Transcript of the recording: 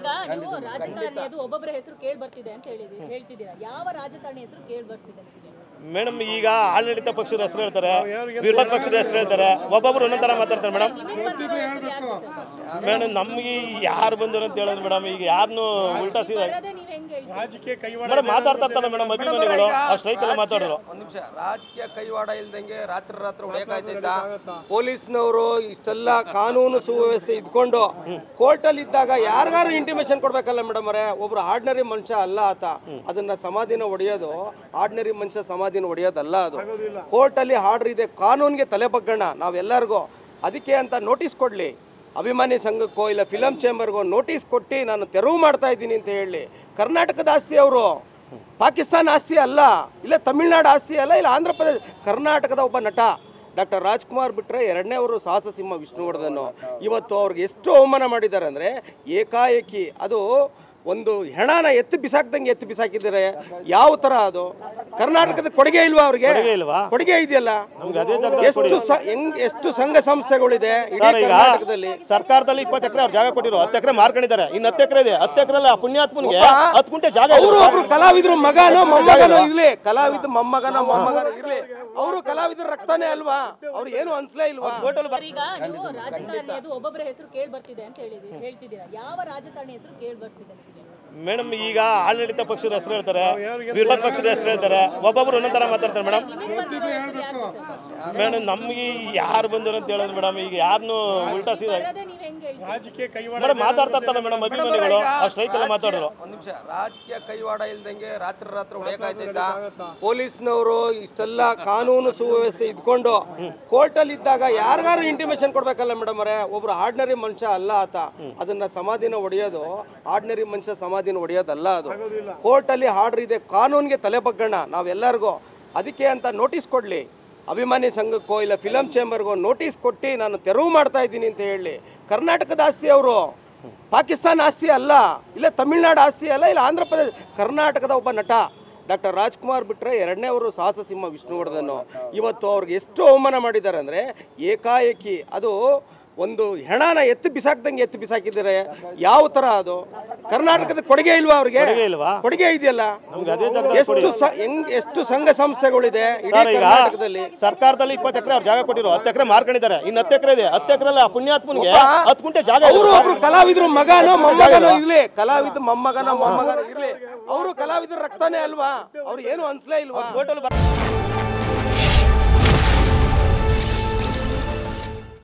ಈಗ ನೀವು ರಾಜಕಾರಣಿ ಅದು ಒಬ್ಬೊಬ್ಬರ ಹೆಸರು ಕೇಳಿ ಬರ್ತಿದೆ ಅಂತ ಹೇಳ್ತಿದ್ದೀರಾ. ಯಾವ ರಾಜಕಾರಣಿ ಹೆಸರು ಕೇಳಿ ಬರ್ತಿದೆ ನಿಮಗೆ? ಮೇಡಮ್, ಈಗ ಆಡಳಿತ ಪಕ್ಷದ ಹೆಸರು ಹೇಳ್ತಾರೆ, ವಿರೋಧ ಪಕ್ಷದ ಹೆಸರು ಹೇಳ್ತಾರೆ, ಒಬ್ಬೊಬ್ರು ಒಂದೊಂದು ಥರ ಮಾತಾಡ್ತಾರೆ ಮೇಡಮ್. ಮೇಡಮ್, ನಮ್ಗೆ ಯಾರು ಬಂದರು ಅಂತ ಹೇಳೋದು ಮೇಡಮ್. ಈಗ ಯಾರನ್ನು ಉಲ್ಟಾ ಸೀದಾ ಮೇಡಮ್ ಮಾತಾಡ್ತಾ ಇರ್ತಾರೆ ಮೇಡಮ್. ಅಭಿಮಾನಿಗಳು ಆ ಸ್ಟ್ರೈಕ್ ಎಲ್ಲ ಮಾತಾಡಿದ್ರು. ಒಂದು ನಿಮಿಷ, ರಾಜಕೀಯ ಕೈವಾಡ ಇಲ್ದಂಗೆ ರಾತ್ರಿ ಹೊಡೆಯಕಾಯ್ತಿದ್ದ ಪೊಲೀಸ್ನವರು ಇಷ್ಟೆಲ್ಲ ಕಾನೂನು ಸುವ್ಯವಸ್ಥೆ ಇದ್ಕೊಂಡು ಕೋರ್ಟಲ್ಲಿ ಇದ್ದಾಗ ಯಾರಿಗಾರು ಇಂಟಿಮೇಷನ್ ಕೊಡ್ಬೇಕಲ್ಲ ಮೇಡಮ್ ಅವರೇ. ಒಬ್ರು ಆರ್ಡಿನರಿ ಮನುಷ್ಯ ಅಲ್ಲ ಆತ. ಅದನ್ನ ಸಮಾಧಿನ ಹೊಡೆಯೋದು ಆರ್ಡಿನರಿ ಮನುಷ್ಯ ಸಮಾಧಿನ ಹೊಡೆಯೋದಲ್ಲ. ಅದು ಕೋರ್ಟಲ್ಲಿ ಆರ್ಡರ್ ಇದೆ, ಕಾನೂನಿಗೆ ತಲೆ ಬಗ್ಗಣ ನಾವೆಲ್ಲರಿಗೂ. ಅದಕ್ಕೆ ಅಂತ ನೋಟಿಸ್ ಕೊಡಲಿ ಅಭಿಮಾನಿ ಸಂಘಕ್ಕೋ ಇಲ್ಲ ಫಿಲಮ್ ಚೇಂಬರ್ಗೋ ನೋಟಿಸ್ ಕೊಟ್ಟು ನಾನು ತೆರವು ಮಾಡ್ತಾ ಇದ್ದೀನಿ ಅಂತ ಹೇಳಿ. ಕರ್ನಾಟಕದ ಆಸ್ತಿ ಅವರು, ಪಾಕಿಸ್ತಾನ ಆಸ್ತಿ ಅಲ್ಲ, ಇಲ್ಲ ತಮಿಳ್ನಾಡು ಆಸ್ತಿ ಅಲ್ಲ, ಇಲ್ಲ ಆಂಧ್ರ ಪ್ರದೇಶ. ಕರ್ನಾಟಕದ ಒಬ್ಬ ನಟ ಡಾಕ್ಟರ್ ರಾಜ್ಕುಮಾರ್ ಬಿಟ್ಟರೆ ಎರಡನೇವರು ಸಾಹಸ ಸಿಂಹ ವಿಷ್ಣುವರ್ಧನ್. ಇವತ್ತು ಅವ್ರಿಗೆ ಎಷ್ಟು ಅವಮಾನ ಮಾಡಿದ್ದಾರೆ ಅಂದರೆ ಏಕಾಏಕಿ ಅದು ಒಂದು ಹೆಣನ ಎತ್ತು ಬಿಸಾಕಿದ್ದಾರೆ. ಯಾವ ಥರ ಅದು? ಕರ್ನಾಟಕದ ಕೊಡುಗೆ ಇಲ್ವಾ ಅವ್ರಿಗೆ? ಕೊಡುಗೆ ಇದೆಯಲ್ಲ. ಎಷ್ಟು ಸಂಘ ಸಂಸ್ಥೆಗಳಿದೆ ಇಡೀ ಕರ್ನಾಟಕದಲ್ಲಿ. ಸರ್ಕಾರದಲ್ಲಿ 20 ಎಕರೆ ಅವ್ರು ಜಾಗ ಕೊಟ್ಟಿರೋ, 10 ಎಕರೆ ಮಾರ್ಕೊಂಡಿದ್ದಾರೆ. ಇನ್ನು 10 ಎಕರೆ ಇದೆ. 10 ಎಕರೆ ಪುಣ್ಯಾತ್ಮನಿಗೆ 10 ಗುಂಟೆ ಜಾಗ. ಅವರು ಒಬ್ರು ಕಲಾವಿದ್ರು ಮಗನೋ ಮೊಮ್ಮಗನೋ ಇರ್ಲಿ, ಕಲಾವಿದ ಮೊಮ್ಮಗನೋ ಇರ್ಲಿ, ಅವರು ಕಲಾವಿದ್ರ ರಕ್ತಾನೇ ಅಲ್ವಾ? ಅವ್ರು ಏನು ಅನ್ಸ್ಲೇ ಇಲ್ವಾ? ಈಗ ನೀವು ರಾಜಕಾರಣಿ ಅದು ಒಬ್ಬೊಬ್ಬರ ಹೆಸರು ಕೇಳಿ ಬರ್ತಿದೆ ಅಂತ ಹೇಳ್ತಿದ್ದೀರಾ. ಯಾವ ರಾಜಕಾರಣಿ ಹೆಸರು ಕೇಳಿ ಬರ್ತಿದೆ ನಿಮಗೆ? ಮೇಡಮ್, ಈಗ ಆಡಳಿತ ಪಕ್ಷದ ಹೆಸರು ಹೇಳ್ತಾರೆ, ವಿರೋಧ ಪಕ್ಷದ ಹೆಸರು ಹೇಳ್ತಾರೆ, ಒಬ್ಬೊಬ್ರು ಒಂದೊಂದು ಥರ ಮಾತಾಡ್ತಾರೆ ಮೇಡಮ್. ಮೇಡಮ್, ನಮ್ಗೆ ಯಾರು ಬಂದರು ಅಂತ ಹೇಳೋದು ಮೇಡಮ್. ಈಗ ಯಾರನ್ನು ಉಲ್ಟಾ ಸೀದಾ ಮೇಡಮ್ ಮಾತಾಡ್ತಾ ಇರ್ತಾರೆ ಮೇಡಮ್. ಅಭಿಮಾನಿಗಳು ಆ ಸ್ಟ್ರೈಕ್ ಎಲ್ಲ ಮಾತಾಡಿದ್ರು. ಒಂದು ನಿಮಿಷ, ರಾಜಕೀಯ ಕೈವಾಡ ಇಲ್ದಂಗೆ ರಾತ್ರಿ ಹೊಡೆಯಕಾಯ್ತಿದ್ದ ಪೊಲೀಸ್ನವರು ಇಷ್ಟೆಲ್ಲ ಕಾನೂನು ಸುವ್ಯವಸ್ಥೆ ಇದ್ಕೊಂಡು ಕೋರ್ಟಲ್ಲಿ ಇದ್ದಾಗ ಯಾರಿಗಾರು ಇಂಟಿಮೇಷನ್ ಕೊಡ್ಬೇಕಲ್ಲ ಮೇಡಮ್ ಅವರೇ. ಒಬ್ರು ಆರ್ಡಿನರಿ ಮನುಷ್ಯ ಅಲ್ಲ ಆತ. ಅದನ್ನ ಸಮಾಧಿನ ಹೊಡೆಯೋದು ಆರ್ಡಿನರಿ ಮನುಷ್ಯ ಸಮಾಧಿನ ಹೊಡೆಯೋದಲ್ಲ. ಅದು ಕೋರ್ಟಲ್ಲಿ ಆರ್ಡರ್ ಇದೆ, ಕಾನೂನಿಗೆ ತಲೆ ಬಗ್ಗಣ ನಾವೆಲ್ಲರಿಗೂ. ಅದಕ್ಕೆ ಅಂತ ನೋಟಿಸ್ ಕೊಡಲಿ ಅಭಿಮಾನಿ ಸಂಘಕ್ಕೋ ಇಲ್ಲ ಫಿಲಮ್ ಚೇಂಬರ್ಗೋ ನೋಟಿಸ್ ಕೊಟ್ಟು ನಾನು ತೆರವು ಮಾಡ್ತಾ ಇದ್ದೀನಿ ಅಂತ ಹೇಳಿ. ಕರ್ನಾಟಕದ ಆಸ್ತಿ ಅವರು, ಪಾಕಿಸ್ತಾನ ಆಸ್ತಿ ಅಲ್ಲ, ಇಲ್ಲ ತಮಿಳ್ನಾಡು ಆಸ್ತಿ ಅಲ್ಲ, ಇಲ್ಲ ಆಂಧ್ರ ಪ್ರದೇಶ. ಕರ್ನಾಟಕದ ಒಬ್ಬ ನಟ ಡಾಕ್ಟರ್ ರಾಜ್ಕುಮಾರ್ ಬಿಟ್ಟರೆ ಎರಡನೇವರು ಸಾಹಸ ಸಿಂಹ ವಿಷ್ಣುವರ್ಧನ್. ಇವತ್ತು ಅವ್ರಿಗೆ ಎಷ್ಟು ಅವಮಾನ ಮಾಡಿದ್ದಾರೆ ಅಂದರೆ ಏಕಾಏಕಿ ಅದು ಒಂದು ಹೆಣನ ಎತ್ತು ಬಿಸಾಕಿದ್ದಾರೆ. ಯಾವ ಥರ ಅದು? ಕರ್ನಾಟಕದ ಕೊಡುಗೆ ಇಲ್ವಾ ಅವ್ರಿಗೆ? ಕೊಡುಗೆ ಇದೆಯಲ್ಲ. ಎಷ್ಟು ಸಂಘ ಸಂಸ್ಥೆಗಳಿದೆ ಇಡೀ ಕರ್ನಾಟಕದಲ್ಲಿ. ಸರ್ಕಾರದಲ್ಲಿ 20 ಎಕರೆ ಅವ್ರು ಜಾಗ ಕೊಟ್ಟಿರೋ, 10 ಎಕರೆ ಮಾರ್ಕೊಂಡಿದ್ದಾರೆ. ಇನ್ನು 10 ಎಕರೆ ಇದೆ. 10 ಎಕರೆ ಪುಣ್ಯಾತ್ಮನಿಗೆ 10 ಗುಂಟೆ ಜಾಗ. ಅವರು ಒಬ್ರು ಕಲಾವಿದ್ರು ಮಗನೋ ಮೊಮ್ಮಗನೋ ಇರ್ಲಿ, ಕಲಾವಿದ ಮೊಮ್ಮಗನೋ ಇರ್ಲಿ, ಅವರು ಕಲಾವಿದ್ರ ರಕ್ತಾನೇ ಅಲ್ವಾ? ಅವ್ರು ಏನು ಅನ್ಸ್ಲೇ ಇಲ್ವಾ?